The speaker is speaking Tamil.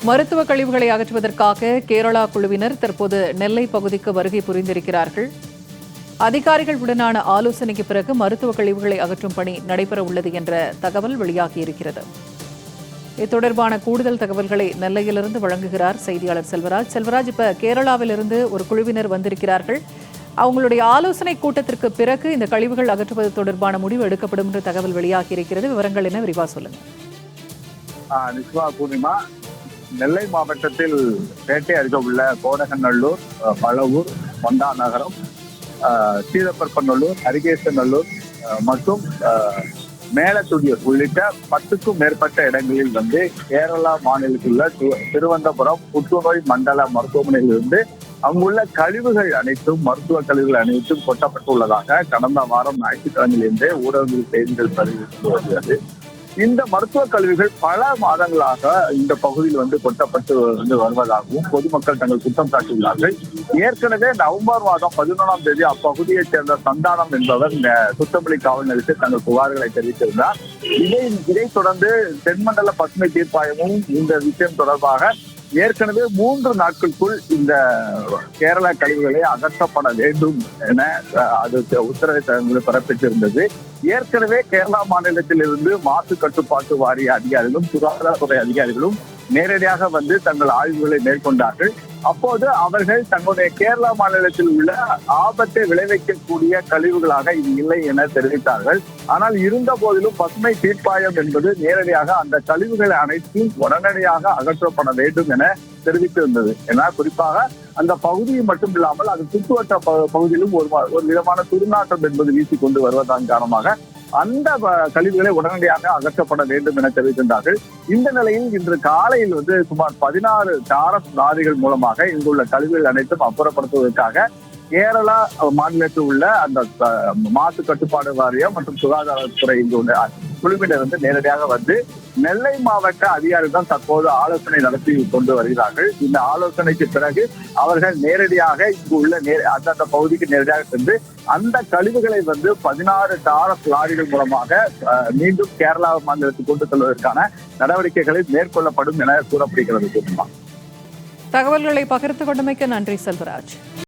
மருத்துவ கழிவுகளை அகற்றுவதற்காக கேரளா குழுவினர் தற்போது நெல்லை பகுதிக்கு வருகை புரிந்திருக்கிறார்கள். அதிகாரிகளுடனான ஆலோசனைக்கு பிறகு மருத்துவ கழிவுகளை அகற்றும் பணி நடைபெற உள்ளது என்ற தகவல் வெளியாகியிருக்கிறது. இது தொடர்பான கூடுதல் தகவல்களை நெல்லையிலிருந்து வழங்குகிறார் செய்தியாளர் செல்வராஜ். செல்வராஜ், இப்ப கேரளாவிலிருந்து ஒரு குழுவினர் வந்திருக்கிறார்கள். அவங்களுடைய ஆலோசனை கூட்டத்திற்கு பிறகு இந்த கழிவுகள் அகற்றுவது தொடர்பான முடிவு எடுக்கப்படும் என்ற தகவல் வெளியாகி இருக்கிறது. விவரங்கள் என்ன, விரிவா சொல்லுங்க. நிஸ்வா பூர்ணிமா, நெல்லை மாவட்டத்தில் பேட்டை அருகே உள்ள கோடகநல்லூர், பழவூர், மொண்டா நகரம், சீதப்பற்பநல்லூர், அரிகேசநல்லூர் மற்றும் மேலத்துடியூர் உள்ளிட்ட 10க்கும் மேற்பட்ட இடங்களில் கேரளா மாநிலத்தில் உள்ள திருவனந்தபுரம் புற்றுநோய் மண்டல மருத்துவமனையில் இருந்து அங்குள்ள கழிவுகள் அனைத்தும், மருத்துவ கழிவுகள் அனைத்தும் கொட்டப்பட்டுள்ளதாக கடந்த வாரம் ஞாயிற்றுக்கிழமையிலிருந்தே ஊடகங்கள் செய்திகள் பதிவு வருகிறது. இந்த மருத்துவ கழிவுகள் பல மாதங்களாக இந்த பகுதியில் கொட்டப்பட்டு வருவதாகவும் பொதுமக்கள் தங்கள் குற்றம் சாட்டியுள்ளார்கள். ஏற்கனவே நவம்பர் மாதம் 11ஆம் தேதி அப்பகுதியைச் சேர்ந்த சந்தானம் என்பவர் சுத்தமல்லி காவல் நிலையத்தில் தங்கள் புகார்களை தெரிவித்திருந்தார். இதைத் தொடர்ந்து தென்மண்டல பசுமை தீர்ப்பாயமும் இந்த விஷயம் தொடர்பாக ஏற்கனவே 3 நாட்களுக்குள் இந்த கேரள கழிவுகளை அகற்றப்பட வேண்டும் என அது உத்தரவை பிறப்பித்திருந்தது. ஏற்கனவே கேரளா மாநிலத்தில் இருந்து மாசு கட்டுப்பாட்டு வாரிய அதிகாரிகளும் சுகாதாரத்துறை அதிகாரிகளும் நேரடியாக தங்கள் ஆய்வுகளை மேற்கொண்டார்கள். அப்போது அவர்கள் தங்களுடைய கேரளா மாநிலத்தில் உள்ள ஆபத்தை விளைவிக்கக்கூடிய கழிவுகளாக இது இல்லை என தெரிவித்தார்கள். ஆனால் இருந்த போதிலும் பசுமை தீர்ப்பாயம் என்பது நேரடியாக அந்த கழிவுகளை அனைத்தும் உடனடியாக அகற்றப்பட வேண்டும் என தெரிவித்திருந்தது. ஏன்னா குறிப்பாக அந்த பகுதியை மட்டும் இல்லாமல் அது சுற்றுவட்ட பகுதியிலும் ஒரு விதமான துர்நாற்றம் என்பது வீசிக்கொண்டு வருவதன் காரணமாக அந்த கழிவுகளை உடனடியாக அகற்றப்பட வேண்டும் என தெரிவிக்கின்றார்கள். இந்த நிலையில் இன்று காலையில் சுமார் 16 டாரஸ் லாரிகள் மூலமாக இங்குள்ள கழிவுகள் அனைத்தும் அப்புறப்படுத்துவதற்காக கேரளா மாநிலத்தில் உள்ள அந்த மாசு கட்டுப்பாடு வாரியம் மற்றும் சுகாதாரத்துறை இங்குள்ள குழுவினர் நேரடியாக நெல்லை மாவட்ட அதிகாரிகள் தற்போது ஆலோசனை நடத்தி கொண்டு வருகிறார்கள். இந்த ஆலோசனைக்கு பிறகு அவர்கள் நேரடியாக இங்கு உள்ள அந்தந்த பகுதிக்கு நேரடியாக சென்று அந்த கழிவுகளை 16 டாரஸ் லாரிகள் மூலமாக மீண்டும் கேரளா மாநிலத்துக்கு கொண்டு செல்வதற்கான நடவடிக்கைகளை மேற்கொள்ளப்படும் என கூறப்படுகிறது. தகவல்களை பகிர்ந்து கொண்டமைக்கு நன்றி செல்வராஜ்.